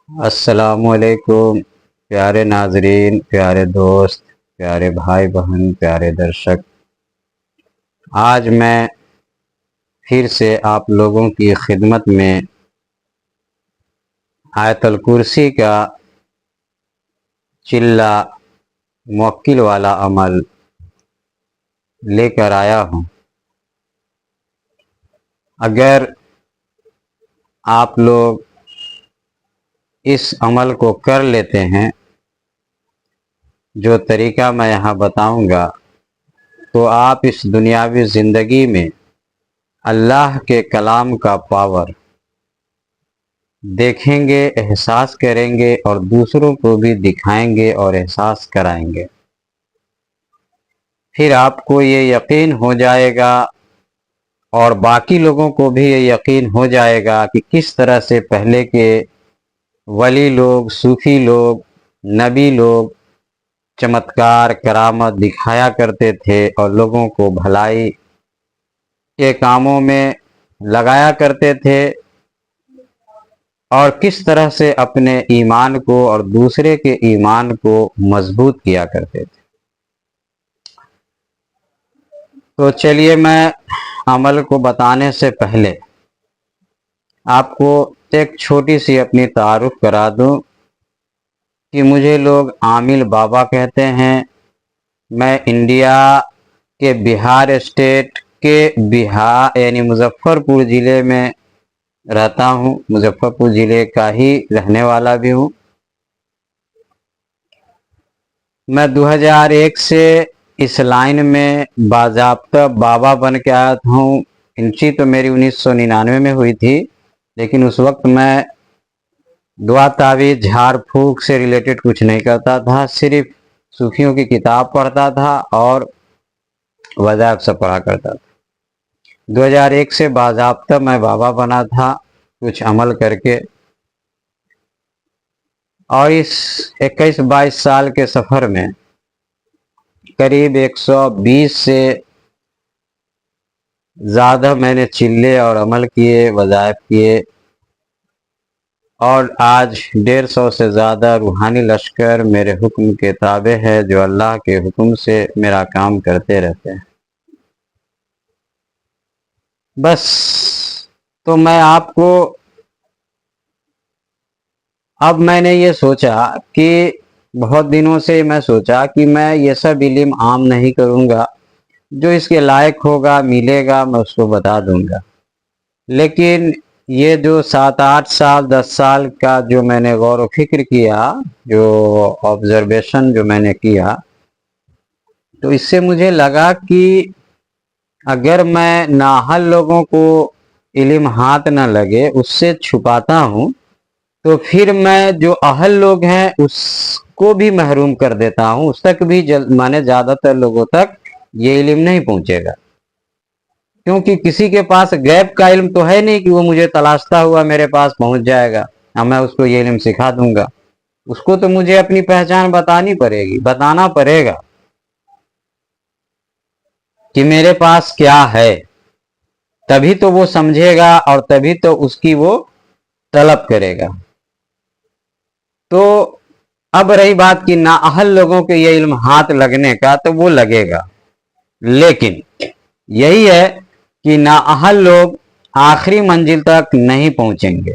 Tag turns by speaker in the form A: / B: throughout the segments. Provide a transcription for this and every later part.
A: السلام علیکم پیارے ناظرین، پیارے دوست، پیارے بھائی بہن، پیارے درشک۔ آج میں پھر سے آپ لوگوں کی خدمت میں آیت الکرسی کا چلہ موکل والا عمل لے کر آیا ہوں۔ اگر آپ لوگ اس عمل کو کر لیتے ہیں جو طریقہ میں یہاں بتاؤں گا، تو آپ اس دنیاوی زندگی میں اللہ کے کلام کا پاور دیکھیں گے، احساس کریں گے اور دوسروں کو بھی دکھائیں گے اور احساس کرائیں گے۔ پھر آپ کو یہ یقین ہو جائے گا اور باقی لوگوں کو بھی یہ یقین ہو جائے گا کہ کس طرح سے پہلے کے ولی لوگ، صوفی لوگ، نبی لوگ چمتکار، کرامت دکھایا کرتے تھے اور لوگوں کو بھلائی کے کاموں میں لگایا کرتے تھے، اور کس طرح سے اپنے ایمان کو اور دوسرے کے ایمان کو مضبوط کیا کرتے تھے۔ تو چلیے، میں عمل کو بتانے سے پہلے آپ کو ایک چھوٹی سی اپنی تعارف کرا دوں کہ مجھے لوگ عامل بابا کہتے ہیں۔ میں انڈیا کے بہار اسٹیٹ کے یعنی مظفر پور ضلع میں رہتا ہوں، مظفر پور ضلع کا ہی رہنے والا بھی ہوں۔ میں 2001 سے اس لائن میں باضابطہ بابا بن کے آیا ہوں۔ انچی تو میری 1999 میں ہوئی تھی، لیکن اس وقت میں دعا تعویذ جھاڑ پھونک سے ریلیٹڈ کچھ نہیں کرتا تھا، صرف صوفیوں کی کتاب پڑھتا تھا اور وظائف سے پڑھا کرتا تھا۔ 2001 سے باضابطہ میں بابا بنا تھا کچھ عمل کر کے، اور اس 21-22 سال کے سفر میں قریب 120 سے زیادہ میں نے چلے اور عمل کیے، وظائف کیے، اور آج 150 سے زیادہ روحانی لشکر میرے حکم کے تابع ہے، جو اللہ کے حکم سے میرا کام کرتے رہتے ہیں۔ بس تو میں آپ کو اب میں نے یہ سوچا کہ بہت دنوں سے میں سوچا کہ میں یہ سب علم عام نہیں کروں گا، جو اس کے لائق ہوگا ملے گا میں اس کو بتا دوں گا۔ لیکن یہ جو 7-8 سال 10 سال کا جو میں نے غور و فکر کیا، جو آبزرویشن جو میں نے کیا، تو اس سے مجھے لگا کہ اگر میں نااہل لوگوں کو علم ہاتھ نہ لگے اس سے چھپاتا ہوں، تو پھر میں جو اہل لوگ ہیں اس کو بھی محروم کر دیتا ہوں، اس تک بھی مانے زیادہ تر لوگوں تک یہ علم نہیں پہنچے گا، کیونکہ کسی کے پاس غیب کا علم تو ہے نہیں کہ وہ مجھے تلاشتا ہوا میرے پاس پہنچ جائے گا اور میں اس کو یہ علم سکھا دوں گا۔ اس کو تو مجھے اپنی پہچان بتانی پڑے گی، بتانا پڑے گا کہ میرے پاس کیا ہے، تبھی تو وہ سمجھے گا اور تبھی تو اس کی وہ طلب کرے گا۔ تو اب رہی بات کہ نااہل لوگوں کے یہ علم ہاتھ لگنے کا، تو وہ لگے گا، لیکن یہی ہے کہ نااہل لوگ آخری منزل تک نہیں پہنچیں گے۔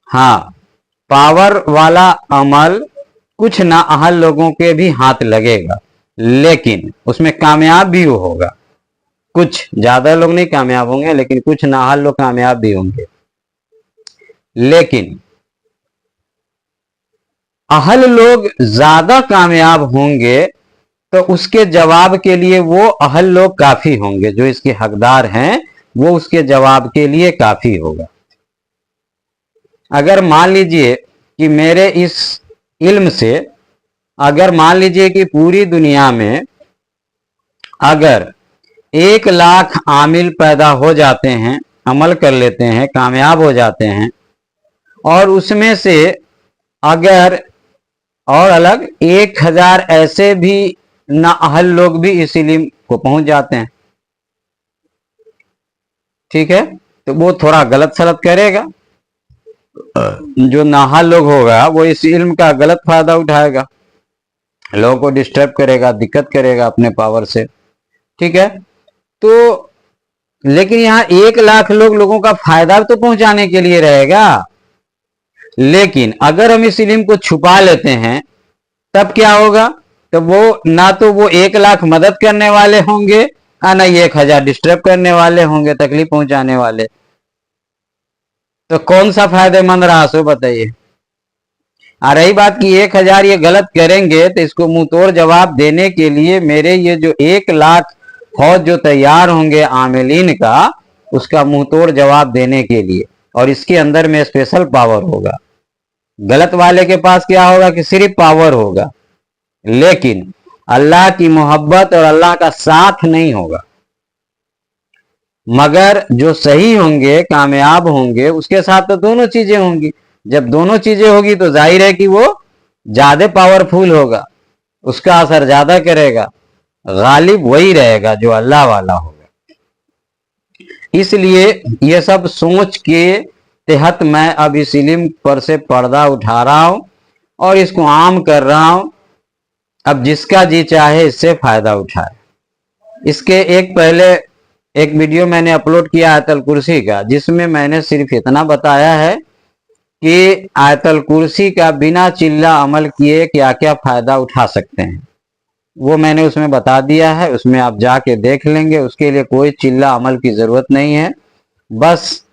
A: ہاں، پاور والا عمل کچھ نااہل لوگوں کے بھی ہاتھ لگے گا، لیکن اس میں کامیاب بھی ہوگا۔ کچھ زیادہ لوگ نہیں کامیاب ہوں گے، لیکن کچھ نااہل لوگ کامیاب بھی ہوں گے۔ لیکن اہل لوگ زیادہ کامیاب ہوں گے تو اس کے جواب کے لیے وہ اہل لوگ کافی ہوں گے، جو اس کے حقدار ہیں وہ اس کے جواب کے لیے کافی ہوگا۔ اگر مان لیجئے کہ میرے اس علم سے، اگر مان لیجئے کہ پوری دنیا میں اگر 1,00,000 عامل پیدا ہو جاتے ہیں، عمل کر لیتے ہیں، کامیاب ہو جاتے ہیں، اور اس میں سے اگر اور الگ 1,000 ایسے بھی نااہل لوگ بھی اس علم کو پہنچ جاتے ہیں، ٹھیک ہے، تو وہ تھوڑا غلط سلط کرے گا، जो नाहा लोग होगा वो इस इल्म का गलत फायदा उठाएगा, लोगों को डिस्टर्ब करेगा, दिक्कत करेगा अपने पावर से। ठीक है, तो लेकिन यहाँ 1 लाख लोगों का फायदा तो पहुंचाने के लिए रहेगा। लेकिन अगर हम इस इल्म को छुपा लेते हैं तब क्या होगा? तो वो ना तो वो 1 लाख मदद करने वाले होंगे, ना ये 1,000 डिस्टर्ब करने वाले होंगे, तकलीफ पहुंचाने वाले। तो कौन सा फायदेमंद रहा, सो बताइए। आ रही बात की 1,000 ये गलत करेंगे तो इसको मुंह तोड़ जवाब देने के लिए मेरे ये जो 1 लाख फौज जो तैयार होंगे आमिलीन का, उसका मुंह तोड़ जवाब देने के लिए, और इसके अंदर में स्पेशल पावर होगा। गलत वाले के पास क्या होगा कि सिर्फ पावर होगा, लेकिन अल्लाह की मोहब्बत और अल्लाह का साथ नहीं होगा। मगर जो सही होंगे, कामयाब होंगे, उसके साथ तो दोनों चीजें होंगी। जब दोनों चीजें होगी तो जाहिर है कि वो ज्यादा पावरफुल होगा, उसका असर ज्यादा करेगा, गालिब वही रहेगा जो अल्लाह वाला होगा। इसलिए ये सब सोच के तहत मैं अब इस इल्म पर से पर्दा उठा रहा हूं और इसको आम कर रहा हूं। अब जिसका जी चाहे इससे फायदा उठाए। इसके पहले एक वीडियो मैंने अपलोड किया आयतल कुर्सी का, जिसमें मैंने सिर्फ इतना बताया है कि आयतल कुर्सी का बिना चिल्ला अमल किए क्या क्या फायदा उठा सकते हैं, वो मैंने उसमें बता दिया है। उसमें आप जाके देख लेंगे, उसके लिए कोई चिल्ला अमल की जरूरत नहीं है बस।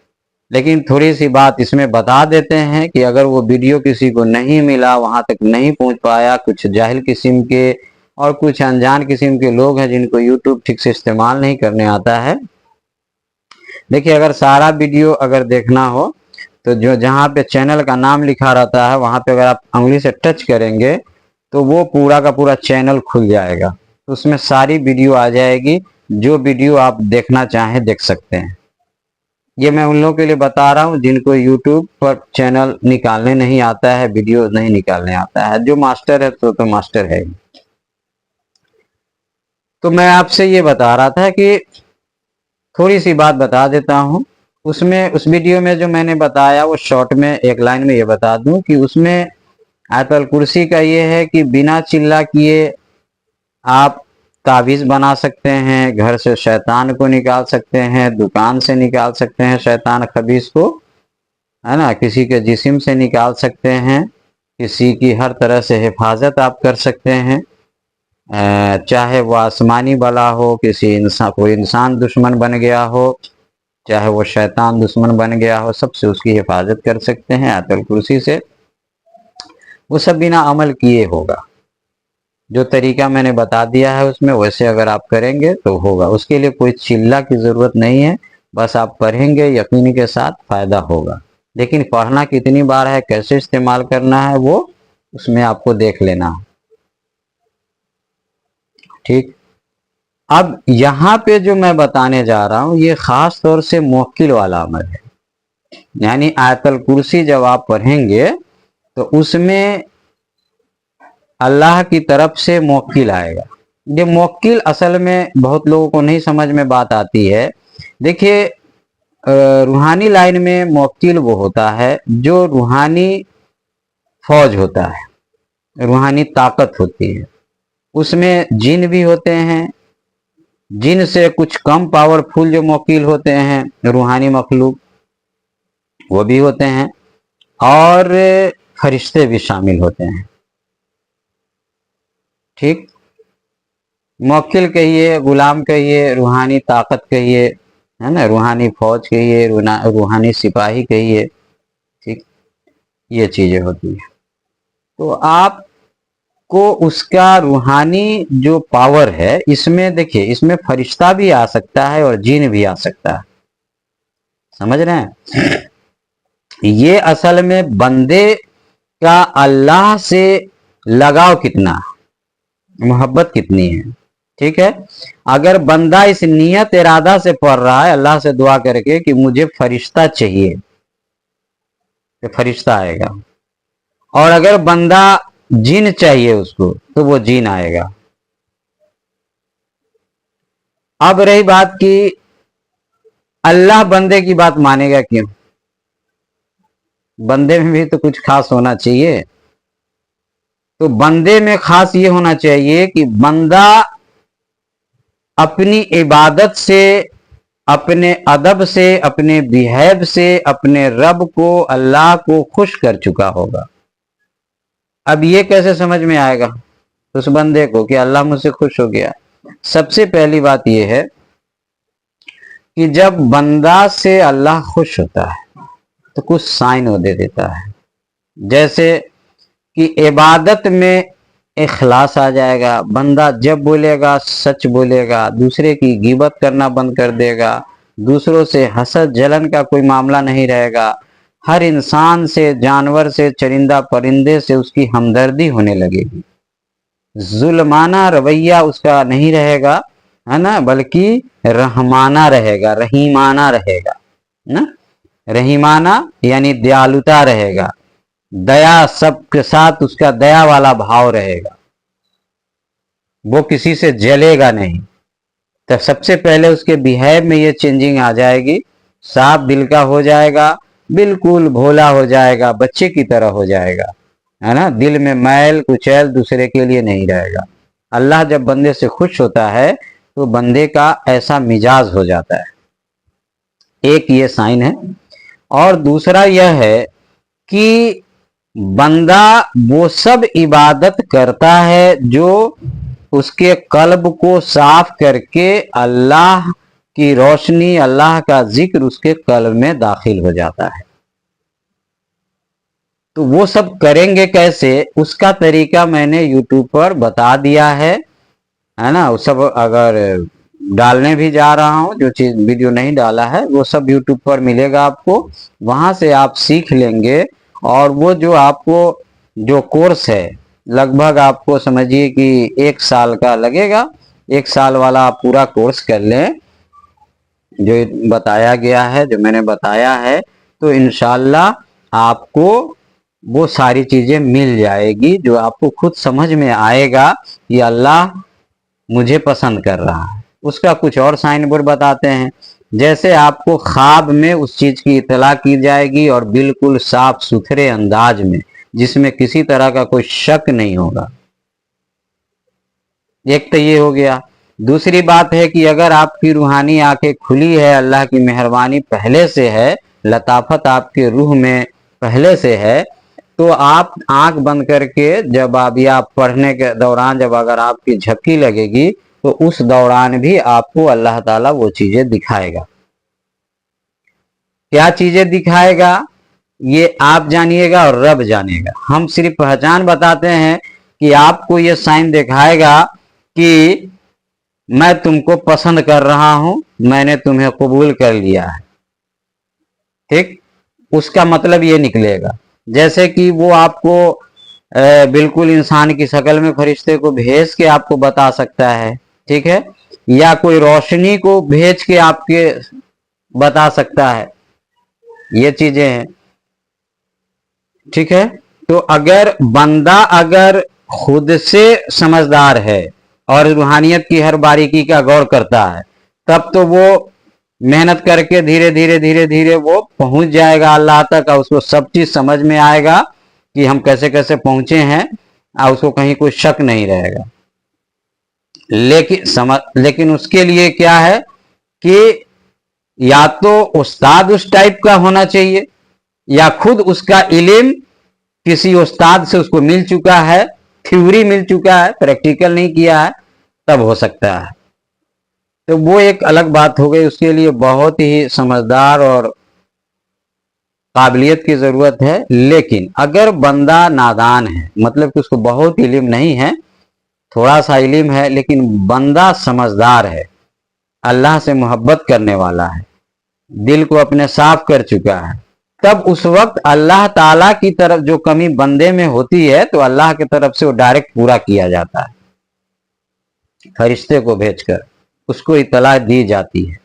A: लेकिन थोड़ी सी बात इसमें बता देते हैं कि अगर वो वीडियो किसी को नहीं मिला, वहां तक नहीं पहुंच पाया, कुछ जाहिल किस्म के और कुछ अनजान किस्म के लोग हैं जिनको यूट्यूब ठीक से इस्तेमाल नहीं करने आता है। देखिए, अगर सारा वीडियो अगर देखना हो तो जो जहाँ पे चैनल का नाम लिखा रहता है वहां पे अगर आप उंगली से टच करेंगे तो वो पूरा का पूरा चैनल खुल जाएगा, उसमें सारी वीडियो आ जाएगी। जो वीडियो आप देखना चाहें देख सकते हैं। ये मैं उन लोगों के लिए बता रहा हूँ जिनको यूट्यूब पर चैनल निकालने नहीं आता है, वीडियो नहीं निकालने आता है। जो मास्टर है तो मास्टर है। तो मैं आपसे ये बता रहा था कि थोड़ी सी बात बता देता हूँ। उसमें उस वीडियो में जो मैंने बताया वो शॉर्ट में एक लाइन में ये बता दूं कि उसमें आयतल कुर्सी का ये है कि बिना चिल्ला किए आप ताबीज़ बना सकते हैं, घर से शैतान को निकाल सकते हैं, दुकान से निकाल सकते हैं शैतान खबीस को, है ना, किसी के जिस्म से निकाल सकते हैं, किसी की हर तरह से हिफाजत आप कर सकते हैं। चाहे वो आसमानी बला हो, किसी इंसान, कोई इंसान दुश्मन बन गया हो, चाहे वो शैतान दुश्मन बन गया हो, सबसे उसकी हिफाजत कर सकते हैं आयतल कुर्सी से। वो सब बिना अमल किए होगा। जो तरीका मैंने बता दिया है उसमें वैसे अगर आप करेंगे तो होगा। उसके लिए कोई चिल्ला की ज़रूरत नहीं है, बस आप पढ़ेंगे, यकीनी के साथ फ़ायदा होगा। लेकिन पढ़ना कितनी बार है, कैसे इस्तेमाल करना है, वो उसमें आपको देख लेना है। ठीक, अब यहाँ पे जो मैं बताने जा रहा हूँ ये ख़ास तौर से मुवक्किल वाला अमल है। यानी आयतल कुर्सी जब आप पढ़ेंगे तो उसमें अल्लाह की तरफ से मुवक्किल आएगा। ये मुवक्किल असल में बहुत लोगों को नहीं समझ में बात आती है। देखिए, रूहानी लाइन में मुवक्किल वो होता है जो रूहानी फौज होता है, रूहानी ताकत होती है। उसमें जिन भी होते हैं, जिन से कुछ कम पावरफुल जो मुवक्किल होते हैं रूहानी मखलूक वो भी होते हैं, और फरिश्ते भी शामिल होते हैं। ठीक, मुवक्किल कहिए, गुलाम कहिए, रूहानी ताकत कहिए, है ना, रूहानी फौज कहिए, रूहानी सिपाही कहिए। ठीक, ये चीजें होती है। तो आपको उसका रूहानी जो पावर है, इसमें देखिए, इसमें फरिश्ता भी आ सकता है और जिन भी आ सकता है। समझ रहे हैं? ये असल में बंदे का अल्लाह से लगाव कितना, मोहब्बत कितनी है। ठीक है, अगर बंदा इस नियत इरादा से पढ़ रहा है अल्लाह से दुआ करके कि मुझे फरिश्ता चाहिए, तो फरिश्ता आएगा। और अगर बंदा जिन चाहिए उसको तो वो जिन आएगा। अब रही बात कि अल्लाह बंदे की बात मानेगा क्यों? बंदे में भी तो कुछ खास होना चाहिए। तो बंदे में खास ये होना चाहिए कि बंदा अपनी इबादत से, अपने अदब से, अपने बिहेव से अपने रब को, अल्लाह को खुश कर चुका होगा। अब ये कैसे समझ में आएगा उस बंदे को कि अल्लाह मुझसे खुश हो गया? सबसे पहली बात यह है कि जब बंदा से अल्लाह खुश होता है तो कुछ साइन वो दे देता है, जैसे कि इबादत में इखलास आ जाएगा। बंदा जब बोलेगा सच बोलेगा, दूसरे की गिबत करना बंद कर देगा, दूसरों से हसद जलन का कोई मामला नहीं रहेगा, हर इंसान से, जानवर से, चरिंदा परिंदे से उसकी हमदर्दी होने लगेगी, जुल्माना रवैया उसका नहीं रहेगा, है ना, बल्कि रहमाना रहेगा, रहीमाना रहेगा ना। रहीमाना यानी दयालुता रहेगा, दया सबके साथ उसका दया वाला भाव रहेगा, वो किसी से जलेगा नहीं। तो सबसे पहले उसके बिहेव में ये चेंजिंग आ जाएगी, साफ दिल का हो जाएगा, बिल्कुल भोला हो जाएगा, बच्चे की तरह हो जाएगा, है ना। दिल में मैल कुचैल दूसरे के लिए नहीं रहेगा। अल्लाह जब बंदे से खुश होता है तो बंदे का ऐसा मिजाज हो जाता है। एक ये साइन है। और दूसरा यह है कि बंदा वो सब इबादत करता है जो उसके कल्ब को साफ करके अल्लाह की रोशनी, अल्लाह का जिक्र उसके कल्ब में दाखिल हो जाता है। तो वो सब करेंगे कैसे, उसका तरीका मैंने यूट्यूब पर बता दिया है ना। वो सब अगर डालने भी जा रहा हूँ, जो चीज वीडियो नहीं डाला है वो सब यूट्यूब पर मिलेगा आपको, वहां से आप सीख लेंगे। और वो जो आपको जो कोर्स है, लगभग आपको समझिए कि 1 साल का लगेगा। 1 साल वाला आप पूरा कोर्स कर लें जो बताया गया है, जो मैंने बताया है, तो इंशाल्लाह आपको वो सारी चीजें मिल जाएगी जो आपको खुद समझ में आएगा कि अल्लाह मुझे पसंद कर रहा है। उसका कुछ और साइन बोर्ड बताते हैं, जैसे आपको ख्वाब में उस चीज की इतला की जाएगी और बिल्कुल साफ सुथरे अंदाज में, जिसमें किसी तरह का कोई शक नहीं होगा। एक तो ये हो गया। दूसरी बात है कि अगर आपकी रूहानी आंखें खुली है, अल्लाह की मेहरबानी पहले से है, लताफत आपके रूह में पहले से है, तो आप आंख बंद करके जब आप या पढ़ने के दौरान जब अगर आपकी झपकी लगेगी तो उस दौरान भी आपको अल्लाह ताला वो चीजें दिखाएगा। क्या चीजें दिखाएगा ये आप जानिएगा और रब जानेगा। हम सिर्फ पहचान बताते हैं कि आपको ये साइन दिखाएगा कि मैं तुमको पसंद कर रहा हूं, मैंने तुम्हें कबूल कर लिया है, ठीक। उसका मतलब ये निकलेगा जैसे कि वो आपको बिल्कुल इंसान की शक्ल में फरिश्ते को भेज के आपको बता सकता है, ठीक है, या कोई रोशनी को भेज के आपके बता सकता है, ये चीजें हैं, ठीक है। तो अगर बंदा अगर खुद से समझदार है और रूहानियत की हर बारीकी का गौर करता है, तब तो वो मेहनत करके धीरे धीरे धीरे धीरे वो पहुंच जाएगा अल्लाह तक, और उसको सब चीज समझ में आएगा कि हम कैसे कैसे पहुंचे हैं, और उसको कहीं कोई शक नहीं रहेगा। लेकिन उसके लिए क्या है कि या तो उस्ताद उस टाइप का होना चाहिए, या खुद उसका इल्म किसी उस्ताद से उसको मिल चुका है, थ्योरी मिल चुका है, प्रैक्टिकल नहीं किया है, तब हो सकता है। तो वो एक अलग बात हो गई, उसके लिए बहुत ही समझदार और काबिलियत की जरूरत है। लेकिन अगर बंदा नादान है, मतलब कि उसको बहुत इल्म नहीं है, थोड़ा सा इल्म है, लेकिन बंदा समझदार है, अल्लाह से मोहब्बत करने वाला है, दिल को अपने साफ कर चुका है, तब उस वक्त अल्लाह ताला की तरफ जो कमी बंदे में होती है तो अल्लाह की तरफ से वो डायरेक्ट पूरा किया जाता है, फरिश्ते को भेजकर उसको इतला दी जाती है।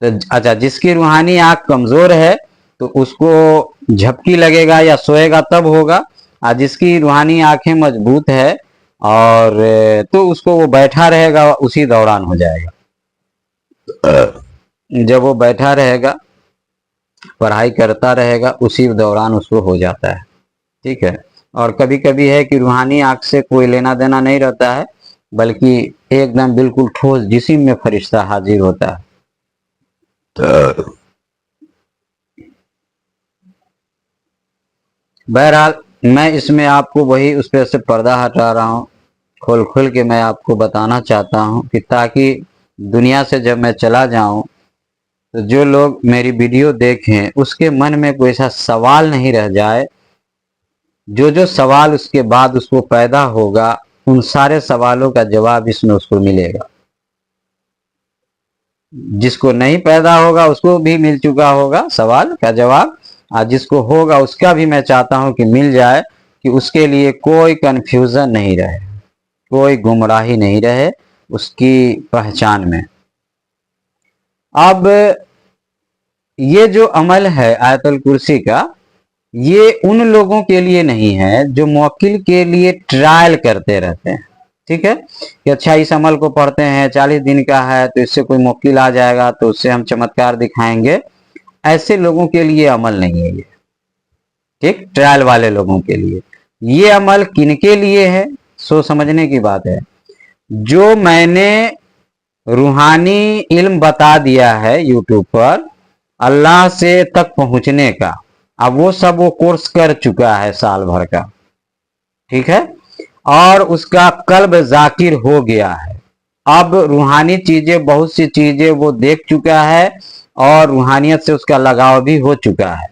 A: तो अच्छा, जिसकी रूहानी आंख कमजोर है तो उसको झपकी लगेगा या सोएगा तब होगा, और जिसकी रूहानी आंखें मजबूत है और तो उसको वो बैठा रहेगा, उसी दौरान हो जाएगा। जब वो बैठा रहेगा पढ़ाई करता रहेगा, उसी दौरान उसको हो जाता है। ठीक है। और कभी कभी है कि रूहानी आंख से कोई लेना देना नहीं रहता है, बल्कि एकदम बिल्कुल ठोस जिस्म में फरिश्ता हाजिर होता है। बहरहाल मैं इसमें आपको वही उस पर से पर्दा हटा रहा हूँ, खोल खोल के मैं आपको बताना चाहता हूँ कि ताकि दुनिया से जब मैं चला जाऊं तो जो लोग मेरी वीडियो देखें उसके मन में कोई ऐसा सवाल नहीं रह जाए। जो जो सवाल उसके बाद उसको पैदा होगा, उन सारे सवालों का जवाब इसमें उसको मिलेगा। जिसको नहीं पैदा होगा उसको भी मिल चुका होगा सवाल का जवाब, और जिसको होगा उसका भी मैं चाहता हूं कि मिल जाए, कि उसके लिए कोई कंफ्यूजन नहीं रहे, कोई गुमराही नहीं रहे उसकी पहचान में। अब ये जो अमल है आयतुल कुर्सी का, ये उन लोगों के लिए नहीं है जो मुवक्किल के लिए ट्रायल करते रहते हैं। ठीक है, कि अच्छा इस अमल को पढ़ते हैं, 40 दिन का है तो इससे कोई मुवक्किल आ जाएगा तो उससे हम चमत्कार दिखाएंगे। ऐसे लोगों के लिए अमल नहीं है ये। ठीक, ट्रायल वाले लोगों के लिए ये अमल किनके लिए है, सो समझने की बात है। जो मैंने रूहानी इल्म बता दिया है यूट्यूब पर अल्लाह से तक पहुंचने का, अब वो सब वो कोर्स कर चुका है साल भर का। ठीक है, और उसका कल्ब जाकिर हो गया है। अब रूहानी चीजें, बहुत सी चीजें वो देख चुका है और रूहानियत से उसका लगाव भी हो चुका है।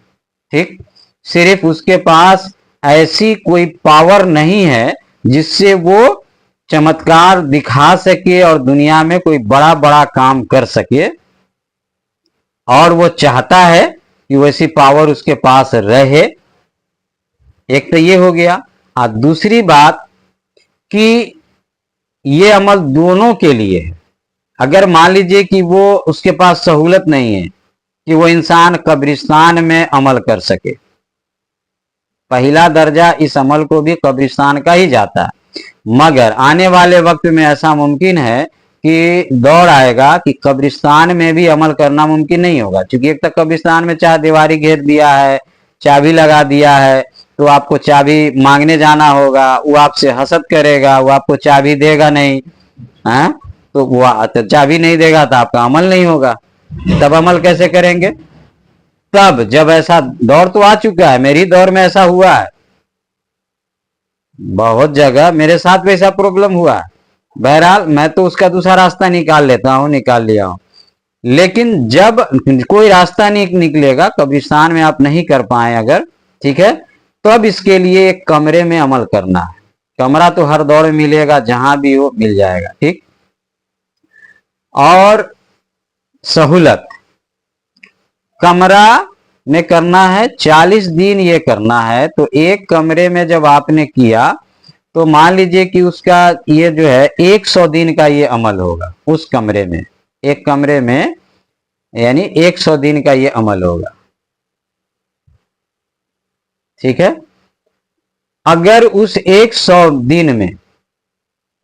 A: ठीक, सिर्फ उसके पास ऐसी कोई पावर नहीं है जिससे वो चमत्कार दिखा सके और दुनिया में कोई बड़ा बड़ा काम कर सके, और वो चाहता है कि वैसी पावर उसके पास रहे। एक तो ये हो गया। और दूसरी बात कि ये अमल दोनों के लिए है। अगर मान लीजिए कि वो उसके पास सहूलत नहीं है कि वो इंसान कब्रिस्तान में अमल कर सके, पहला दर्जा इस अमल को भी कब्रिस्तान का ही जाता है, मगर आने वाले वक्त में ऐसा मुमकिन है कि दौर आएगा कि कब्रिस्तान में भी अमल करना मुमकिन नहीं होगा। क्योंकि एक तक कब्रिस्तान में चाहे दीवारी घेर दिया है, चाबी लगा दिया है, तो आपको चाबी मांगने जाना होगा, वो आपसे हसद करेगा, वो आपको चाबी देगा नहीं है। तो वो चाबी नहीं देगा तो आपका अमल नहीं होगा। तब अमल कैसे करेंगे? तब जब ऐसा दौर तो आ चुका है, मेरी दौर में ऐसा हुआ है, बहुत जगह मेरे साथ भी ऐसा प्रॉब्लम हुआ है। बहरहाल मैं तो उसका दूसरा रास्ता निकाल लेता हूँ, निकाल लिया हूँ। लेकिन जब कोई रास्ता नहीं निकलेगा, कब्रिस्तान में आप नहीं कर पाए अगर, ठीक है, तो अब इसके लिए एक कमरे में अमल करना है। कमरा तो हर दौर में मिलेगा, जहां भी हो मिल जाएगा। ठीक, और सहूलत कमरा में करना है, 40 दिन ये करना है। तो एक कमरे में जब आपने किया तो मान लीजिए कि उसका ये जो है 100 दिन का ये अमल होगा उस कमरे में, एक कमरे में, यानी 100 दिन का ये अमल होगा। ठीक है, अगर उस 100 दिन में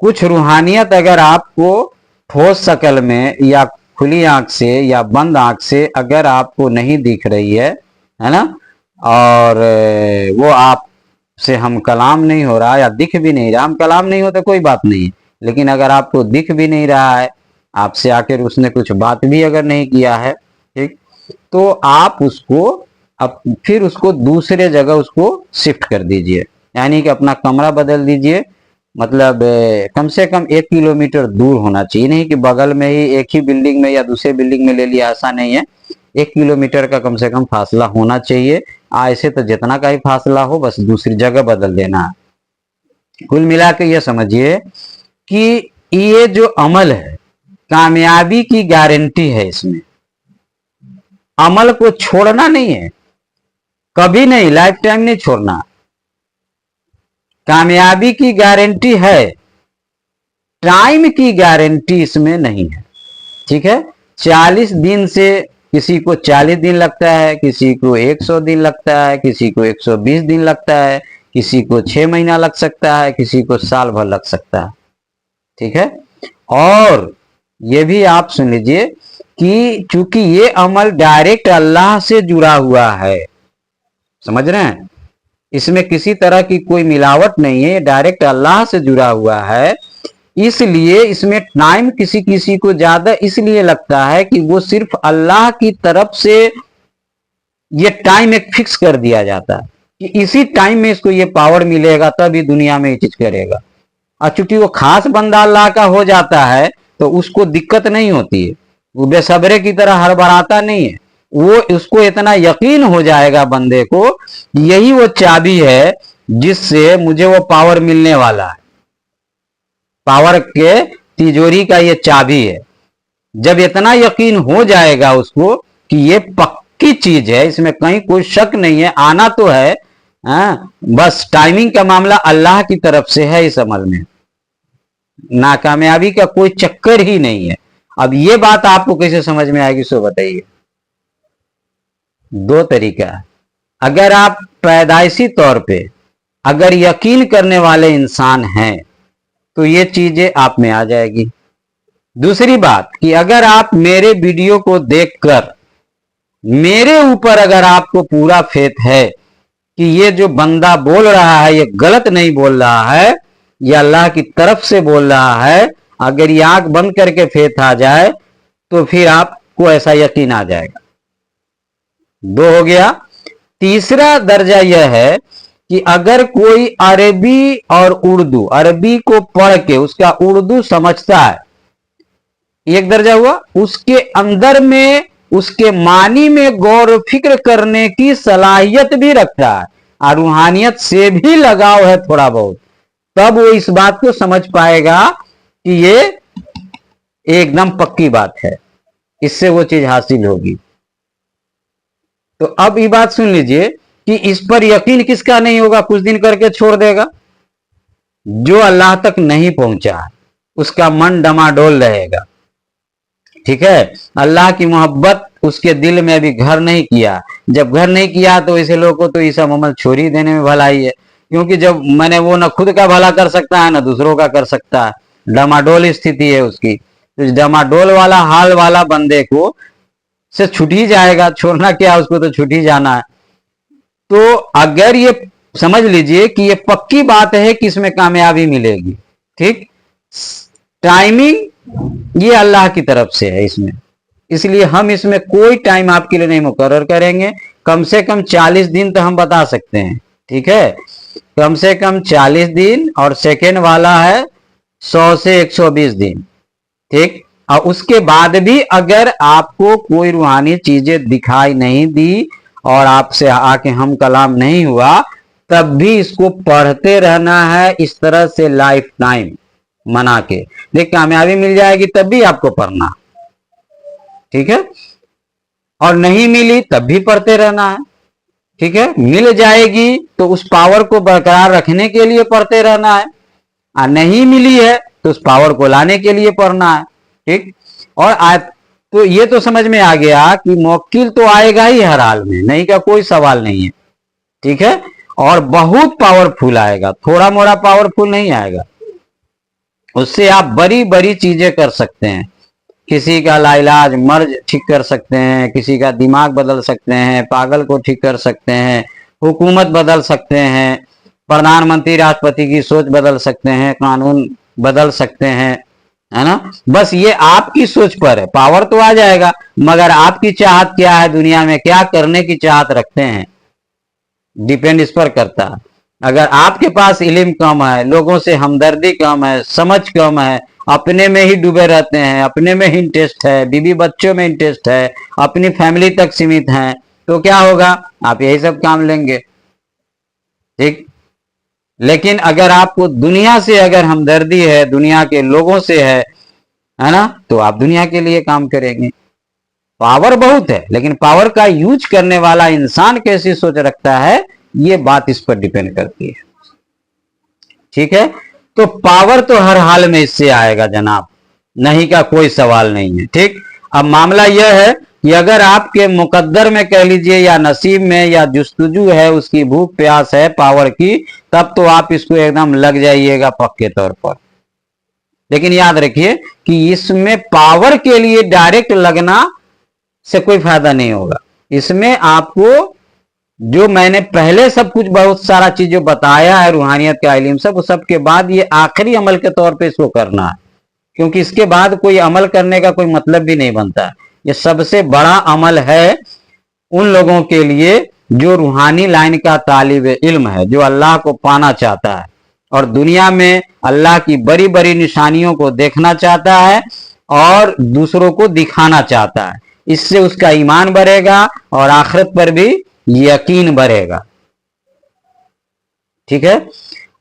A: कुछ रूहानियत अगर आपको ठोस शक्ल में या खुली आंख से या बंद आंख से अगर आपको नहीं दिख रही है ना, और वो आप से हम कलाम नहीं हो रहा या दिख भी नहीं रहा, हम कलाम नहीं होता कोई बात नहीं, लेकिन अगर आपको दिख भी नहीं रहा है, आपसे आकर उसने कुछ बात भी अगर नहीं किया है, ठीक, तो आप उसको अब फिर उसको दूसरे जगह उसको शिफ्ट कर दीजिए, यानी कि अपना कमरा बदल दीजिए। मतलब कम से कम 1 किलोमीटर दूर होना चाहिए, नहीं कि बगल में ही एक ही बिल्डिंग में या दूसरे बिल्डिंग में ले लिया, ऐसा नहीं है। 1 किलोमीटर का कम से कम फासला होना चाहिए। ऐसे तो जितना का ही फासला हो, बस दूसरी जगह बदल देना है। कुल मिला के ये समझिए कि ये जो अमल है कामयाबी की गारंटी है। इसमें अमल को छोड़ना नहीं है, कभी नहीं, लाइफ टाइम नहीं छोड़ना। कामयाबी की गारंटी है, टाइम की गारंटी इसमें नहीं है। ठीक है, 40 दिन से किसी को 40 दिन लगता है, किसी को 100 दिन लगता है, किसी को 120 दिन लगता है, किसी को 6 महीना लग सकता है, किसी को साल भर लग सकता है। ठीक है, और ये भी आप सुन लीजिए कि चूंकि ये अमल डायरेक्ट अल्लाह से जुड़ा हुआ है, समझ रहे हैं, इसमें किसी तरह की कोई मिलावट नहीं है, डायरेक्ट अल्लाह से जुड़ा हुआ है, इसलिए इसमें टाइम किसी किसी को ज्यादा इसलिए लगता है कि वो सिर्फ अल्लाह की तरफ से ये टाइम एक फिक्स कर दिया जाता है कि इसी टाइम में इसको ये पावर मिलेगा तभी दुनिया में ये चीज करेगा। और चूंकि वो खास बंदा अल्लाह का हो जाता है तो उसको दिक्कत नहीं होती है, वो बेसब्रे की तरह हड़बड़ाता नहीं है, वो उसको इतना यकीन हो जाएगा बंदे को यही वो चाबी है जिससे मुझे वो पावर मिलने वाला है, पावर के तिजोरी का ये चाबी है। जब इतना यकीन हो जाएगा उसको कि ये पक्की चीज है, इसमें कहीं कोई शक नहीं है, आना तो है, बस टाइमिंग का मामला अल्लाह की तरफ से है, इस अमल में नाकामयाबी का कोई चक्कर ही नहीं है। अब ये बात आपको कैसे समझ में आएगी सो बताइए। दो तरीका है, अगर आप पैदाइशी तौर पे अगर यकीन करने वाले इंसान हैं तो ये चीजें आप में आ जाएगी। दूसरी बात कि अगर आप मेरे वीडियो को देखकर मेरे ऊपर अगर आपको पूरा फेथ है कि ये जो बंदा बोल रहा है ये गलत नहीं बोल रहा है, ये अल्लाह की तरफ से बोल रहा है, अगर ये आंख बंद करके फेथ आ जाए तो फिर आपको ऐसा यकीन आ जाएगा। दो हो गया। तीसरा दर्जा यह है कि अगर कोई अरबी और उर्दू, अरबी को पढ़ के उसका उर्दू समझता है, एक दर्जा हुआ, उसके अंदर में उसके मानी में गौर फिक्र करने की सलाहियत भी रखता है और रूहानियत से भी लगाव है थोड़ा बहुत, तब वो इस बात को समझ पाएगा कि ये एकदम पक्की बात है, इससे वो चीज हासिल होगी। तो अब ये बात सुन लीजिए कि इस पर यकीन किसका नहीं होगा, कुछ दिन करके छोड़ देगा। जो अल्लाह तक नहीं पहुंचा उसका मन डमाडोल रहेगा, ठीक है। अल्लाह की मोहब्बत उसके दिल में अभी घर नहीं किया, जब घर नहीं किया तो ऐसे लोगों को तो ये सब अमल छोड़ ही देने में भलाई है, क्योंकि जब मैंने वो ना खुद का भला कर सकता है ना दूसरों का कर सकता है, डमाडोल स्थिति है उसकी। तो इस डमाडोल वाला हाल वाला बंदे को से छूट ही जाएगा, छोड़ना क्या, उसको तो छूट ही जाना है। तो अगर ये समझ लीजिए कि ये पक्की बात है कि इसमें कामयाबी मिलेगी, ठीक, टाइमिंग ये अल्लाह की तरफ से है इसमें, इसलिए हम इसमें कोई टाइम आपके लिए नहीं मुकर्रर करेंगे। कम से कम 40 दिन तो हम बता सकते हैं, ठीक है, कम से कम 40 दिन, और सेकेंड वाला है 100 से 120 दिन, ठीक। और उसके बाद भी अगर आपको कोई रूहानी चीजें दिखाई नहीं दी और आपसे आके हम कलाम नहीं हुआ, तब भी इसको पढ़ते रहना है इस तरह से लाइफ टाइम मना के। देख कामयाबी मिल जाएगी तब भी आपको पढ़ना, ठीक है, और नहीं मिली तब भी पढ़ते रहना है, ठीक है। मिल जाएगी तो उस पावर को बरकरार रखने के लिए पढ़ते रहना है, और नहीं मिली है तो उस पावर को लाने के लिए पढ़ना है, ठीक। और तो ये तो समझ में आ गया कि मुवक्किल तो आएगा ही हर हाल में, नहीं का कोई सवाल नहीं है, ठीक है, और बहुत पावरफुल आएगा, थोड़ा मोड़ा पावरफुल नहीं आएगा। उससे आप बड़ी बड़ी चीजें कर सकते हैं, किसी का लाइलाज मर्ज ठीक कर सकते हैं, किसी का दिमाग बदल सकते हैं, पागल को ठीक कर सकते हैं, हुकूमत बदल सकते हैं, प्रधानमंत्री राष्ट्रपति की सोच बदल सकते हैं, कानून बदल सकते हैं, है ना। बस ये आपकी सोच पर है, पावर तो आ जाएगा, मगर आपकी चाहत क्या है, दुनिया में क्या करने की चाहत रखते हैं, डिपेंड इस पर करता है। अगर आपके पास इल्म कम है, लोगों से हमदर्दी कम है, समझ कम है, अपने में ही डूबे रहते हैं, अपने में ही इंटरेस्ट है, बीवी बच्चों में इंटरेस्ट है, अपनी फैमिली तक सीमित हैं, तो क्या होगा, आप यही सब काम लेंगे, ठीक। लेकिन अगर आपको दुनिया से अगर हमदर्दी है, दुनिया के लोगों से है ना, तो आप दुनिया के लिए काम करेंगे। पावर बहुत है, लेकिन पावर का यूज करने वाला इंसान कैसी सोच रखता है, ये बात इस पर डिपेंड करती है, ठीक है। तो पावर तो हर हाल में इससे आएगा जनाब, नहीं का कोई सवाल नहीं है, ठीक। अब मामला यह है कि अगर आपके मुकद्दर में कह लीजिए या नसीब में या जुस्तजू है, उसकी भूख प्यास है पावर की, तब तो आप इसको एकदम लग जाइएगा पक्के तौर पर, लेकिन याद रखिए कि इसमें पावर के लिए डायरेक्ट लगना से कोई फायदा नहीं होगा। इसमें आपको जो मैंने पहले सब कुछ बहुत सारा चीजें बताया है, रूहानियत का इल्म सब, उस सब के बाद ये आखिरी अमल के तौर पे इसको करना है, क्योंकि इसके बाद कोई अमल करने का कोई मतलब भी नहीं बनता। ये सबसे बड़ा अमल है उन लोगों के लिए जो रूहानी लाइन का तालिब इल्म है, जो अल्लाह को पाना चाहता है और दुनिया में अल्लाह की बड़ी बड़ी निशानियों को देखना चाहता है और दूसरों को दिखाना चाहता है। इससे उसका ईमान बढ़ेगा और आखिरत पर भी यकीन बढ़ेगा। ठीक है,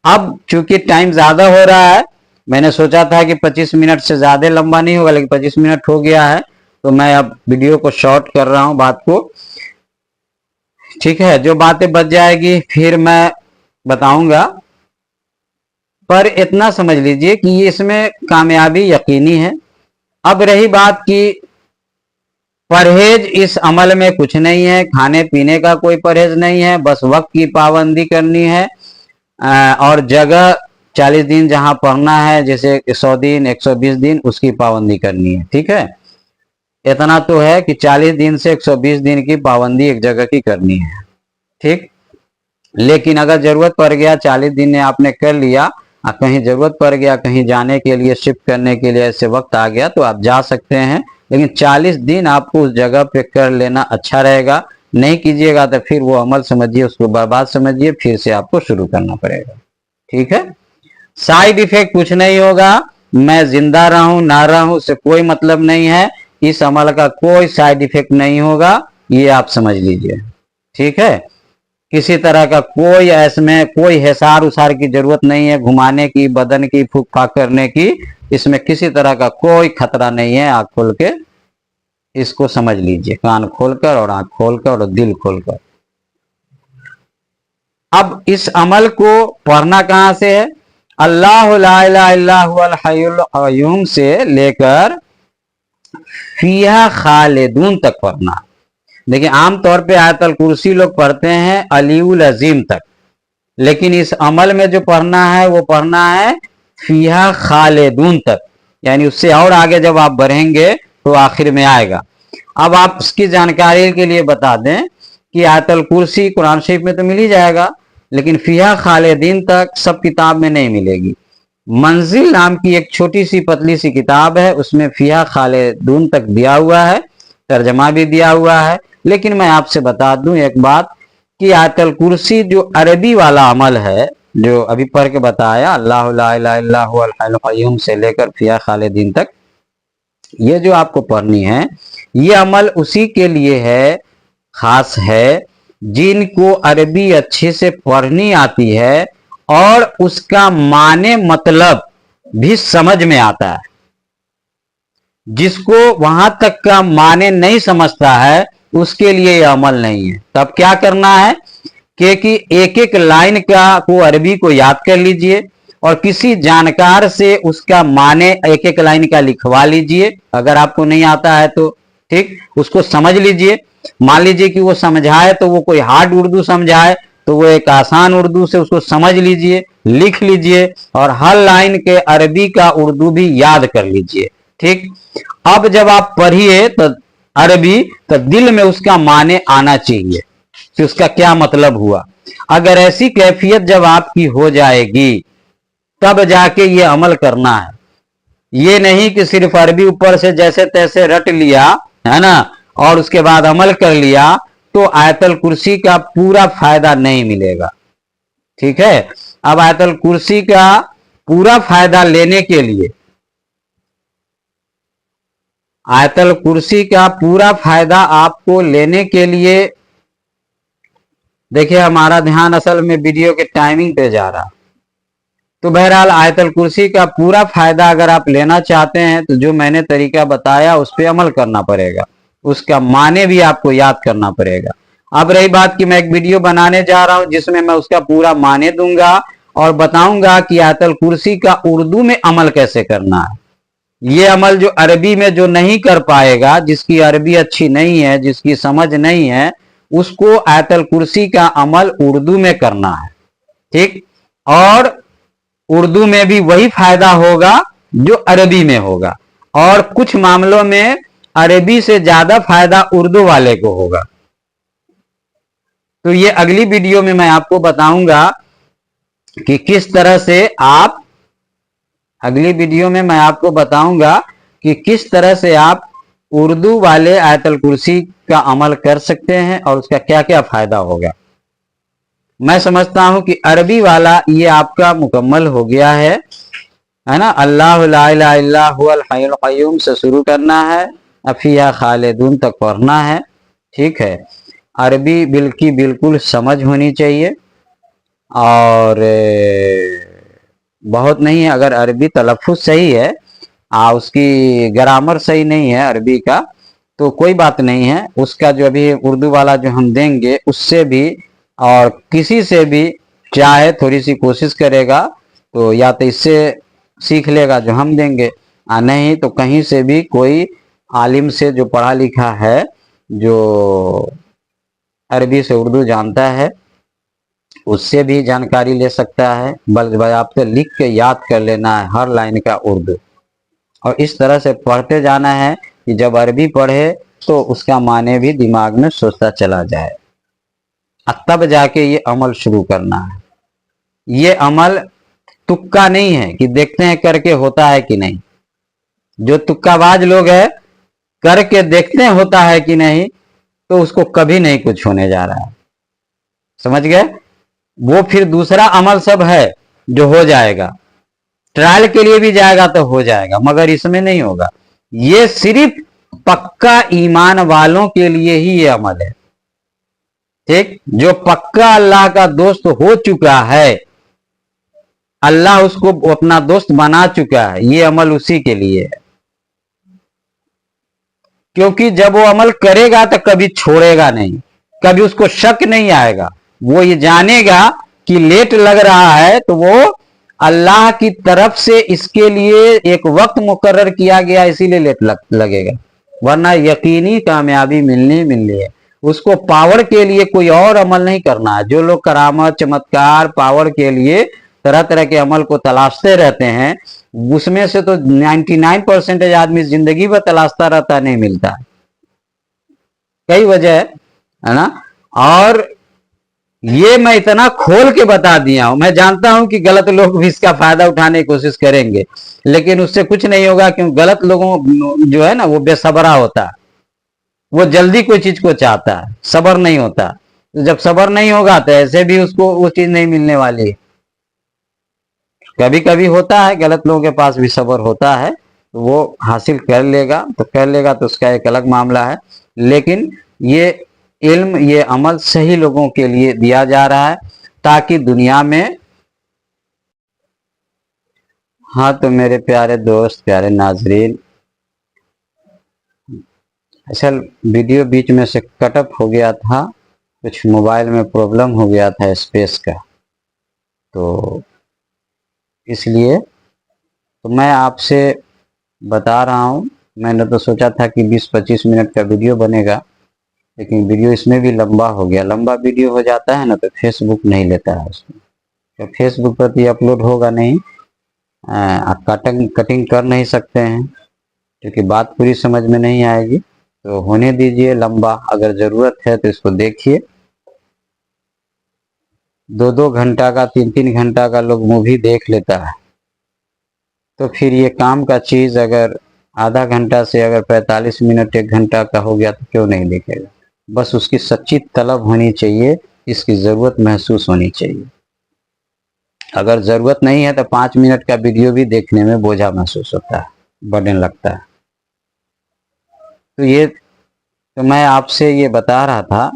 A: अब चूंकि टाइम ज्यादा हो रहा है, मैंने सोचा था कि 25 मिनट से ज्यादा लंबा नहीं होगा, लेकिन 25 मिनट हो गया है, तो मैं अब वीडियो को शॉर्ट कर रहा हूं बात को। ठीक है, जो बातें बच जाएगी फिर मैं बताऊंगा, पर इतना समझ लीजिए कि इसमें कामयाबी यकीनी है। अब रही बात की परहेज, इस अमल में कुछ नहीं है, खाने पीने का कोई परहेज नहीं है, बस वक्त की पाबंदी करनी है और जगह 40 दिन जहां पढ़ना है, जैसे 100 दिन 120 दिन, उसकी पाबंदी करनी है। ठीक है, इतना तो है कि 40 दिन से 120 दिन की पाबंदी एक जगह की करनी है। ठीक, लेकिन अगर जरूरत पड़ गया 40 दिन ने आपने कर लिया, कहीं जरूरत पड़ गया कहीं जाने के लिए, शिफ्ट करने के लिए, ऐसे वक्त आ गया तो आप जा सकते हैं, लेकिन 40 दिन आपको उस जगह पे कर लेना अच्छा रहेगा। नहीं कीजिएगा तो फिर वो अमल समझिए उसको बर्बाद समझिए, फिर से आपको शुरू करना पड़ेगा। ठीक है, साइड इफेक्ट कुछ नहीं होगा, मैं जिंदा रहूं ना रहूं उससे कोई मतलब नहीं है, इस अमल का कोई साइड इफेक्ट नहीं होगा, ये आप समझ लीजिए। ठीक है, किसी तरह का कोई इसमें कोई हिसार उसार की जरूरत नहीं है, घुमाने की, बदन की, फूक फाक करने की, इसमें किसी तरह का कोई खतरा नहीं है। आंख खोल के इसको समझ लीजिए, कान खोलकर और आंख खोलकर और दिल खोलकर। अब इस अमल को पढ़ना कहां से है? अल्लाह ला इलाहा इल्ला हुवल हय्युल क़य्यूम से लेकर फीहा खालिदून तक पढ़ना। देखिए, आमतौर पे आयतल कुर्सी लोग पढ़ते हैं अलीउल अजीम तक, लेकिन इस अमल में जो पढ़ना है वो पढ़ना है फीहा खालिदून तक, यानी उससे और आगे जब आप बढ़ेंगे तो आखिर में आएगा। अब आप इसकी जानकारी के लिए बता दें कि आयतल कुर्सी कुरान शरीफ में तो मिल ही जाएगा, लेकिन फीहा खालिदीन तक सब किताब में नहीं मिलेगी। मंजिल नाम की एक छोटी सी पतली सी किताब है, उसमें फीहा खालिदून तक दिया हुआ है, तर्जमा भी दिया हुआ है। लेकिन मैं आपसे बता दूं एक बात कि आयतल कुर्सी जो अरबी वाला अमल है, जो अभी पढ़ के बताया अल्लाह ला इलाहा इल्ला हुवल हय्युल क़य्यूम से लेकर फीहा खालिदीन तक, ये जो आपको पढ़नी है, ये अमल उसी के लिए है, खास है, जिनको अरबी अच्छे से पढ़नी आती है और उसका माने मतलब भी समझ में आता है। जिसको वहां तक का माने नहीं समझता है उसके लिए यह अमल नहीं है। तब क्या करना है कि एक एक लाइन का को अरबी को याद कर लीजिए और किसी जानकार से उसका माने एक एक लाइन का लिखवा लीजिए, अगर आपको नहीं आता है तो ठीक, उसको समझ लीजिए। मान लीजिए कि वो समझाए तो वो कोई हार्ड उर्दू समझाए तो वो एक आसान उर्दू से उसको समझ लीजिए, लिख लीजिए और हर लाइन के अरबी का उर्दू भी याद कर लीजिए। ठीक, अब जब आप पढ़िए तो अरबी, तो दिल में उसका माने आना चाहिए कि उसका क्या मतलब हुआ। अगर ऐसी कैफियत जब आपकी हो जाएगी तब जाके ये अमल करना है। ये नहीं कि सिर्फ अरबी ऊपर से जैसे तैसे रट लिया है ना और उसके बाद अमल कर लिया तो आयतल कुर्सी का पूरा फायदा नहीं मिलेगा। ठीक है, अब आयतल कुर्सी का पूरा फायदा लेने के लिए, आयतल कुर्सी का पूरा फायदा आपको लेने के लिए, देखिए हमारा ध्यान असल में वीडियो के टाइमिंग पे जा रहा, तो बहरहाल आयतल कुर्सी का पूरा फायदा अगर आप लेना चाहते हैं तो जो मैंने तरीका बताया उस पर अमल करना पड़ेगा, उसका माने भी आपको याद करना पड़ेगा। अब रही बात कि मैं एक वीडियो बनाने जा रहा हूं जिसमें मैं उसका पूरा माने दूंगा और बताऊंगा कि आयतल कुर्सी का उर्दू में अमल कैसे करना है। ये अमल जो अरबी में जो नहीं कर पाएगा, जिसकी अरबी अच्छी नहीं है, जिसकी समझ नहीं है, उसको आयतल कुर्सी का अमल उर्दू में करना है। ठीक, और उर्दू में भी वही फायदा होगा जो अरबी में होगा, और कुछ मामलों में अरबी से ज्यादा फायदा उर्दू वाले को होगा। तो ये अगली वीडियो में मैं आपको बताऊंगा कि किस तरह से आप, अगली वीडियो में मैं आपको बताऊंगा कि किस तरह से आप उर्दू वाले आयतल कुर्सी का अमल कर सकते हैं और उसका क्या क्या फायदा होगा। मैं समझता हूं कि अरबी वाला ये आपका मुकम्मल हो गया है ना। अल्लाह ला इलाहा इल्ला हुवल हय्युल क़य्यूम से शुरू करना है, अफिया खालिदून तक पढ़ना है। ठीक है, अरबी बिल्कुल समझ होनी चाहिए, और बहुत नहीं है, अगर अरबी तलफ़ुज़ सही है, उसकी ग्रामर सही नहीं है अरबी का, तो कोई बात नहीं है। उसका जो अभी उर्दू वाला जो हम देंगे उससे भी और किसी से भी चाहे थोड़ी सी कोशिश करेगा तो या तो इससे सीख लेगा जो हम देंगे, नहीं तो कहीं से भी कोई आलिम से जो पढ़ा लिखा है, जो अरबी से उर्दू जानता है, उससे भी जानकारी ले सकता है। बल्कि आपसे लिख के याद कर लेना है हर लाइन का उर्दू, और इस तरह से पढ़ते जाना है कि जब अरबी पढ़े तो उसका माने भी दिमाग में सोचता चला जाए, तब जाके ये अमल शुरू करना है। ये अमल तुक्का नहीं है कि देखते हैं करके होता है कि नहीं। जो तुक्काबाज लोग है, करके देखते हैं होता है कि नहीं, तो उसको कभी नहीं कुछ होने जा रहा है। समझ गए? वो फिर दूसरा अमल सब है जो हो जाएगा, ट्रायल के लिए भी जाएगा तो हो जाएगा, मगर इसमें नहीं होगा। ये सिर्फ पक्का ईमान वालों के लिए ही ये अमल है। ठीक, जो पक्का अल्लाह का दोस्त हो चुका है, अल्लाह उसको अपना दोस्त बना चुका है, ये अमल उसी के लिए है। क्योंकि जब वो अमल करेगा तो कभी छोड़ेगा नहीं, कभी उसको शक नहीं आएगा। वो ये जानेगा कि लेट लग रहा है तो वो अल्लाह की तरफ से इसके लिए एक वक्त मुकर्रर किया गया, इसीलिए लेट लगेगा, वरना यकीनी कामयाबी मिलनी है। उसको पावर के लिए कोई और अमल नहीं करना है। जो लोग करामत, चमत्कार, पावर के लिए तरह तरह के अमल को तलाशते रहते हैं, उसमें से तो 99% आदमी जिंदगी भर तलाशता रहता, नहीं मिलता। कई वजह है ना। और ये मैं इतना खोल के बता दिया हूं। मैं जानता हूं कि गलत लोग भी इसका फायदा उठाने की कोशिश करेंगे, लेकिन उससे कुछ नहीं होगा, क्योंकि गलत लोगों जो है ना वो बेसब्रा होता है, वो जल्दी कोई चीज को चाहता है, सब्र नहीं होता। तो जब सब्र नहीं होगा तो ऐसे भी उसको वो चीज नहीं मिलने वाली। कभी कभी होता है, गलत लोगों के पास भी सब्र होता है, तो वो हासिल कर लेगा तो कर लेगा, तो उसका एक अलग मामला है। लेकिन ये इल्म, ये अमल सही लोगों के लिए दिया जा रहा है, ताकि दुनिया में। हाँ, तो मेरे प्यारे दोस्त, प्यारे नाजरीन, असल वीडियो बीच में से कटअप हो गया था, कुछ मोबाइल में प्रॉब्लम हो गया था स्पेस का, तो इसलिए तो मैं आपसे बता रहा हूँ। मैंने तो सोचा था कि 20-25 मिनट का वीडियो बनेगा, लेकिन वीडियो इसमें भी लंबा हो गया। लंबा वीडियो हो जाता है ना तो फेसबुक नहीं लेता है उसमें, तो फेसबुक पर भी अपलोड होगा नहीं, आप कटिंग कर नहीं सकते हैं, क्योंकि बात पूरी समझ में नहीं आएगी। तो होने दीजिए लंबा, अगर ज़रूरत है तो इसको देखिए। 2-2 घंटा का, 3-3 घंटा का लोग मूवी देख लेता है, तो फिर ये काम का चीज़ अगर आधा घंटा से अगर 45 मिनट 1 घंटा का हो गया तो क्यों नहीं देखेगा। बस उसकी सच्ची तलब होनी चाहिए, इसकी ज़रूरत महसूस होनी चाहिए। अगर ज़रूरत नहीं है तो 5 मिनट का वीडियो भी देखने में बोझा महसूस होता है, बर्डन लगता है। तो मैं आपसे ये बता रहा था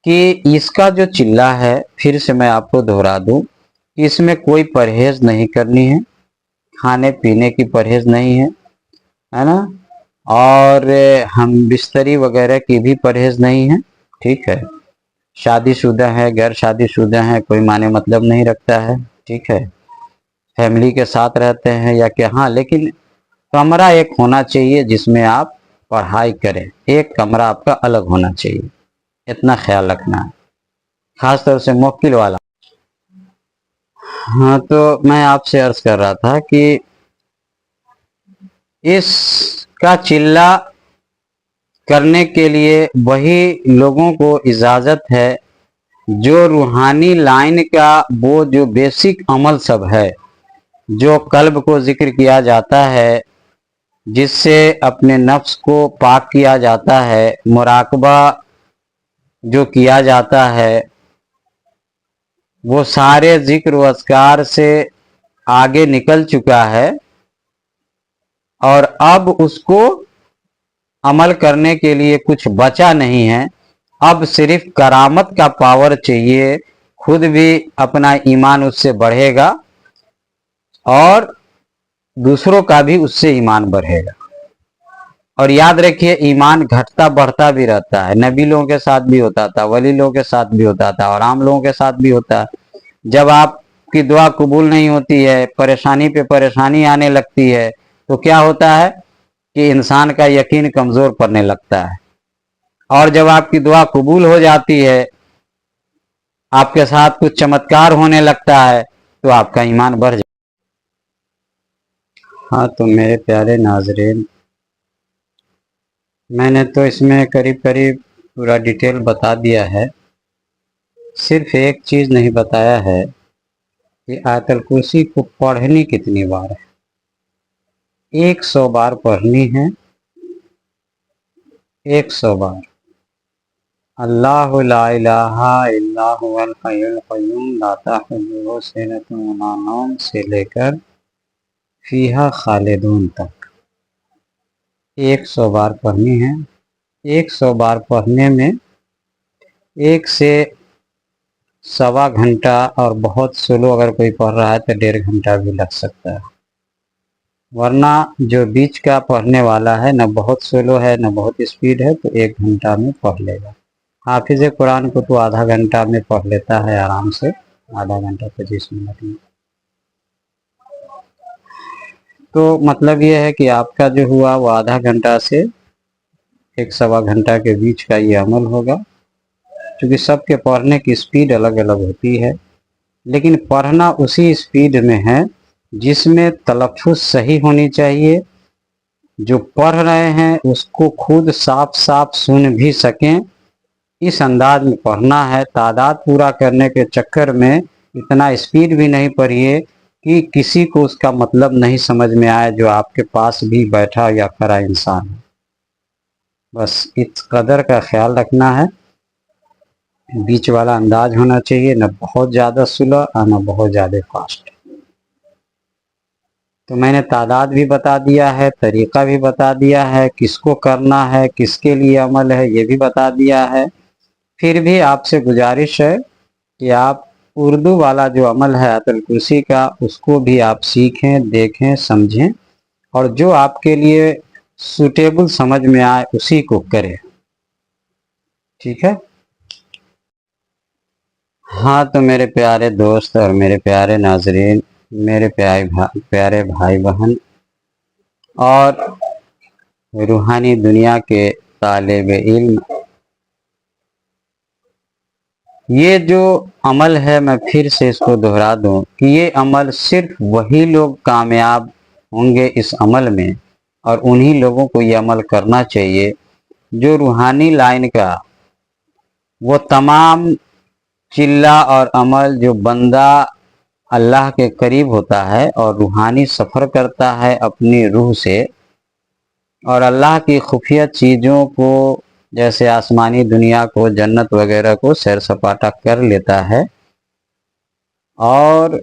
A: कि इसका जो चिल्ला है, फिर से मैं आपको दोहरा दूं कि इसमें कोई परहेज नहीं करनी है, खाने पीने की परहेज नहीं है ना, और हम बिस्तरी वगैरह की भी परहेज नहीं है। ठीक है, शादीशुदा है, गैर शादीशुदा है, कोई माने मतलब नहीं रखता है। ठीक है, फैमिली के साथ रहते हैं या क्या, हाँ, लेकिन कमरा एक होना चाहिए जिसमें आप पढ़ाई करें, एक कमरा आपका अलग होना चाहिए, इतना ख्याल रखना है, खास तौर से मुवक्किल वाला। हाँ, तो मैं आपसे अर्ज कर रहा था कि اس کا چلہ کرنے کے لیے وہی لوگوں کو اجازت ہے جو روحانی لائن کا وہ جو بیسک عمل سب ہے، جو قلب کو ذکر کیا جاتا ہے، جس سے اپنے نفس کو پاک کیا جاتا ہے، مراقبہ جو کیا جاتا ہے، وہ سارے ذکر و اذکار سے آگے نکل چکا ہے، اور اب اس کو عمل کرنے کے لیے کچھ بچا نہیں ہے۔ اب صرف کرامت کا پاور چاہیے، خود بھی اپنا ایمان اس سے بڑھے گا اور دوسروں کا بھی اس سے ایمان بڑھے گا۔ اور یاد رکھیے، ایمان گھٹتا بڑھتا بھی رہتا ہے، نبی لوگوں کے ساتھ بھی ہوتا تھا، ولی لوگوں کے ساتھ بھی ہوتا تھا، اور عام لوگوں کے ساتھ بھی ہوتا ہے۔ جب آپ کی دعا قبول نہیں ہوتی ہے، پریشانی پہ پریشانی آنے لگتی ہے، تو کیا ہوتا ہے کہ انسان کا یقین کمزور پڑنے لگتا ہے، اور جب آپ کی دعا قبول ہو جاتی ہے، آپ کے ساتھ کچھ چمتکار ہونے لگتا ہے، تو آپ کا ایمان بڑھ جاتا ہے۔ ہاں تو میرے پیارے ناظرین، میں نے تو اس میں قریب پورا ڈیٹیل بتا دیا ہے، صرف ایک چیز نہیں بتایا ہے کہ آیت الکرسی کو پڑھنی کتنی بار ہے۔ 100 بار پڑھنی ہے، 100 بار۔ اللہ لا الہ الا هو الحی القیوم لا تأخذہ سنۃ ولا نوم سے لے کر فیہا خالدون تک 100 بار پڑھنی ہے۔ 100 بار پڑھنے میں 1 سے سوا گھنٹہ، اور بہت سلو اگر کوئی پڑھ رہا ہے تو 1.5 گھنٹہ بھی لگ سکتا ہے، ورنہ جو بیچ کا پڑھنے والا ہے، نہ بہت سلو ہے نہ بہت اسپیڈ ہے، تو 1 گھنٹہ میں پڑھ لے گا۔ حافظ قرآن کو تو آدھا گھنٹہ میں پڑھ لیتا ہے آرام سے، آدھا گھنٹہ 25 منٹ میں۔ تو مطلب یہ ہے کہ آپ کا جو ہوا وہ آدھا گھنٹہ سے 1 سوا گھنٹہ کے بیچ کا یہ عمل ہوگا، کیونکہ سب کے پڑھنے کی سپیڈ الگ الگ ہوتی ہے، لیکن پڑھنا اسی سپیڈ میں ہے جس میں تلفظ صحیح ہونی چاہیے، جو پڑھ رہے ہیں اس کو خود صاف صاف سن بھی سکیں، اس انداز میں پڑھنا ہے۔ تعداد پورا کرنے کے چکر میں اتنا اسپیڈ بھی نہیں پڑھیے کہ کسی کو اس کا مطلب نہیں سمجھ میں آئے، جو آپ کے پاس بھی بیٹھا یا کھڑا انسان ہے۔ بس اس قدر کا خیال رکھنا ہے، بیچ والا انداز ہونا چاہیے، نہ بہت زیادہ سلو اور نہ بہت زیادہ فاسٹ۔ تو میں نے تعداد بھی بتا دیا ہے، طریقہ بھی بتا دیا ہے، کس کو کرنا ہے، کس کے لیے عمل ہے، یہ بھی بتا دیا ہے۔ پھر بھی آپ سے گزارش ہے کہ آپ اردو والا جو عمل ہے آیت الکرسی کا، اس کو بھی آپ سیکھیں، دیکھیں، سمجھیں، اور جو آپ کے لیے سوٹیبل سمجھ میں آئے اسی کو کریں، ٹھیک ہے؟ ہاں تو میرے پیارے دوست اور میرے پیارے ناظرین، میرے پیارے بھائی بہن اور روحانی دنیا کے طالب علم، یہ جو عمل ہے میں پھر سے اس کو دہرا دوں کہ یہ عمل صرف وہی لوگ کامیاب ہوں گے اس عمل میں، اور انہی لوگوں کو یہ عمل کرنا چاہیے جو روحانی لائن کا وہ تمام چلہ اور عمل، جو بندہ اللہ کے قریب ہوتا ہے اور روحانی سفر کرتا ہے اپنی روح سے، اور اللہ کی خفیہ چیزوں کو جیسے آسمانی دنیا کو، جنت وغیرہ کو سیر سپاٹا کر لیتا ہے، اور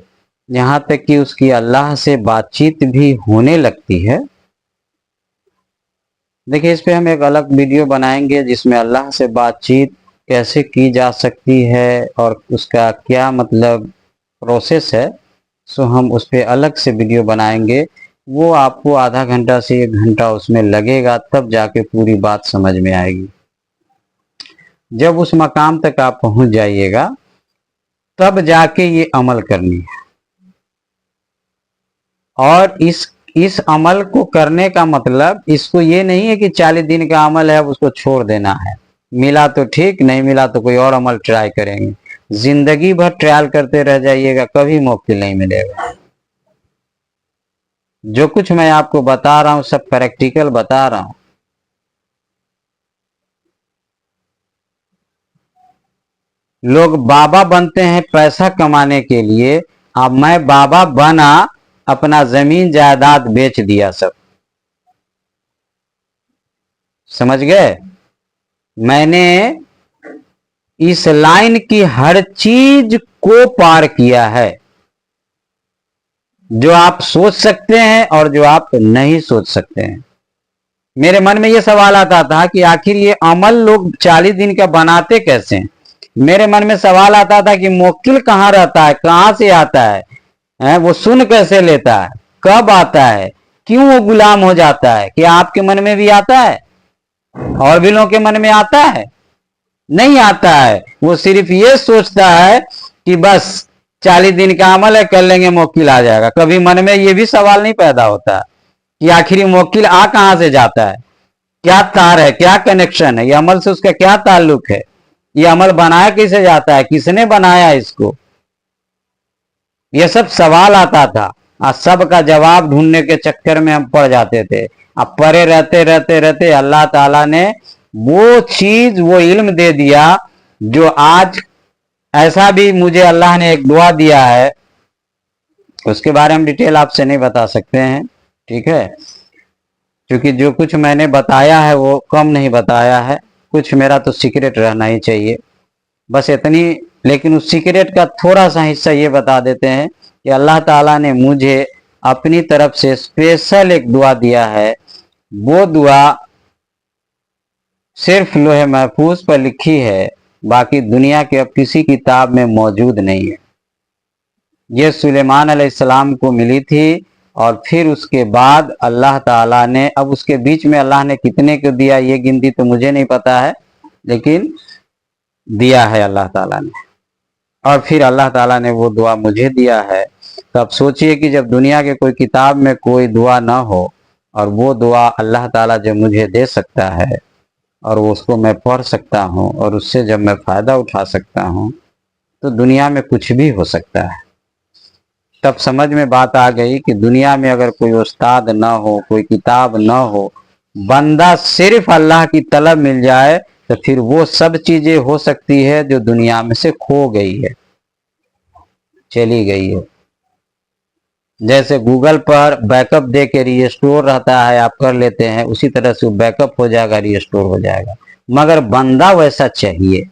A: یہاں تک کہ اس کی اللہ سے بات چیت بھی ہونے لگتی ہے۔ دیکھیں، اس پہ ہم ایک الگ ویڈیو بنائیں گے جس میں اللہ سے بات چیت کیسے کی جا سکتی ہے اور اس کا کیا مطلب پروسیس ہے، سو ہم اس پہ الگ سے ویڈیو بنائیں گے۔ وہ آپ کو آدھا گھنٹہ سے 1 گھنٹہ اس میں لگے گا، تب جا کے پوری بات سمجھ میں آئے گی۔ جب اس مقام تک آپ پہنچ جائیے گا، تب جا کے یہ عمل کرنی ہے، اور اس عمل کو کرنے کا مطلب اس کو یہ نہیں ہے کہ 40 دن کا عمل ہے اس کو چھوڑ دینا ہے، ملا تو ٹھیک، نہیں ملا تو کوئی اور عمل ٹرائی کریں گے۔ زندگی بھر ٹرائل کرتے رہ جائیے گا، کبھی موقع نہیں ملے گا۔ जो कुछ मैं आपको बता रहा हूं सब प्रैक्टिकल बता रहा हूं। लोग बाबा बनते हैं पैसा कमाने के लिए, अब मैं बाबा बना, अपना जमीन जायदाद बेच दिया सब। समझ गए? मैंने इस लाइन की हर चीज को पार किया है, जो आप सोच सकते हैं और जो आप नहीं सोच सकते हैं। मेरे मन में यह सवाल आता था कि आखिर ये अमल लोग 40 दिन का बनाते कैसे हैं। मेरे मन में सवाल आता था कि मुवक्किल कहाँ रहता है, कहाँ से आता है, वो सुन कैसे लेता है, कब आता है, क्यों वो गुलाम हो जाता है। क्या आपके मन में भी आता है? और भी लोगों के मन में आता है? नहीं आता है। वो सिर्फ ये सोचता है कि बस 40 दिन का अमल है, कर लेंगे मुवक्किल आ जाएगा। कभी मन में ये भी सवाल नहीं पैदा होता कि आखिर मुवक्किल आ कहां से जाता है, क्या तार है, क्या कनेक्शन है, ये अमल से उसका क्या ताल्लुक है, ये अमल बनाया कैसे जाता है, किसने बनाया इसको। ये सब सवाल आता था और सबका जवाब ढूंढने के चक्कर में हम पड़ जाते थे। अब परे रहते रहते रहते अल्लाह ताला ने वो चीज, वो इल्म दे दिया जो आज, ऐसा भी मुझे अल्लाह ने एक दुआ दिया है, उसके बारे में डिटेल आपसे नहीं बता सकते हैं, ठीक है, क्योंकि जो कुछ मैंने बताया है वो कम नहीं बताया है, कुछ मेरा तो सीक्रेट रहना ही चाहिए, बस इतनी। लेकिन उस सीक्रेट का थोड़ा सा हिस्सा ये बता देते हैं कि अल्लाह ताला ने मुझे अपनी तरफ से स्पेशल एक दुआ दिया है। वो दुआ सिर्फ लोहे महफूज पर लिखी है, बाकी दुनिया के अब किसी किताब में मौजूद नहीं है। ये सुलेमान अलैहिस्सलाम को मिली थी और फिर उसके बाद अल्लाह ताला ने, अब उसके बीच में अल्लाह ने कितने को दिया ये गिनती तो मुझे नहीं पता है, लेकिन दिया है अल्लाह ताला ने। और फिर अल्लाह ताला ने वो दुआ मुझे दिया है। तो अब सोचिए कि जब दुनिया के कोई किताब में कोई दुआ ना हो और वो दुआ अल्लाह ताला जब मुझे दे सकता है और उसको मैं पढ़ सकता हूँ और उससे जब मैं फ़ायदा उठा सकता हूँ, तो दुनिया में कुछ भी हो सकता है। तब समझ में बात आ गई कि दुनिया में अगर कोई उस्ताद ना हो, कोई किताब ना हो, बंदा सिर्फ अल्लाह की तलब मिल जाए, तो फिर वो सब चीजें हो सकती है जो दुनिया में से खो गई है, चली गई है। जैसे गूगल पर बैकअप दे के रिस्टोर रहता है, आप कर लेते हैं, उसी तरह से बैकअप हो जाएगा, रिस्टोर हो जाएगा। मगर बंदा वैसा चाहिए,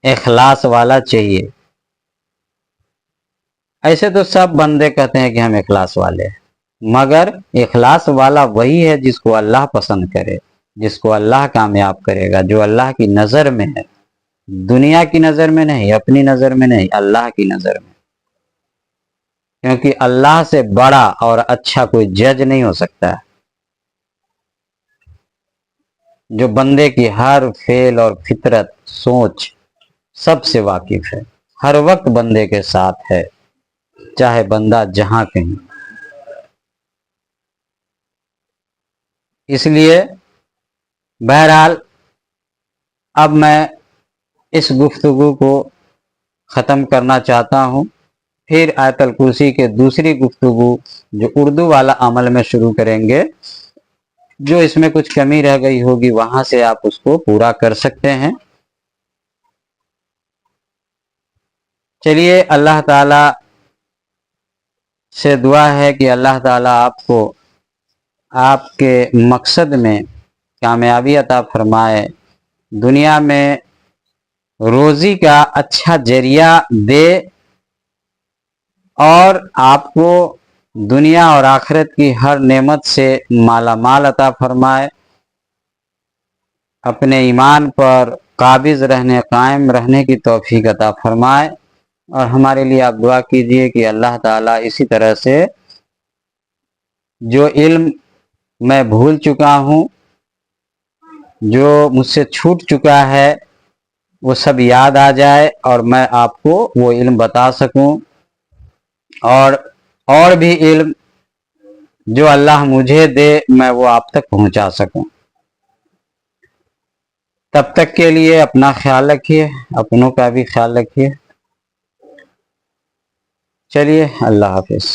A: इखलास वाला चाहिए। ऐसे तो सब बंदे कहते हैं कि हम इखलास वाले हैं, मगर इखलास वाला वही है जिसको अल्लाह पसंद करे, जिसको अल्लाह कामयाब करेगा, जो अल्लाह की नजर में है, दुनिया की नजर में नहीं, अपनी नजर में नहीं, अल्लाह की नजर में। क्योंकि अल्लाह से बड़ा और अच्छा कोई जज नहीं हो सकता है, जो बंदे की हर फेल और फितरत, सोच सबसे वाकिफ है, हर वक्त बंदे के साथ है, चाहे बंदा जहां कहीं। इसलिए बहरहाल अब मैं इस गुफ्तगू को ख़त्म करना चाहता हूँ। फिर आयतल कुर्सी के दूसरी गुफ्तगू जो उर्दू वाला अमल में शुरू करेंगे, जो इसमें कुछ कमी रह गई होगी वहां से आप उसको पूरा कर सकते हैं। चलिए, अल्लाह ताला से दुआ है कि अल्लाह ताला आपको आपके मकसद में कामयाबी अता फरमाए, दुनिया में रोज़ी का अच्छा जरिया दे और आपको दुनिया और आखिरत की हर नेमत से माला माल अता फरमाए, अपने ईमान पर काबिज रहने, कायम रहने की तौफीक अता फरमाए। और हमारे लिए आप दुआ कीजिए कि अल्लाह ताला इसी तरह से जो इल्म मैं भूल चुका हूँ, जो मुझसे छूट चुका है, वो सब याद आ जाए और मैं आपको वो इल्म बता सकूं, और भी इल्म जो अल्लाह मुझे दे मैं वो आप तक पहुंचा सकूं। तब तक के लिए अपना ख्याल रखिए, अपनों का भी ख्याल रखिए। चलिए, अल्लाह हाफिज।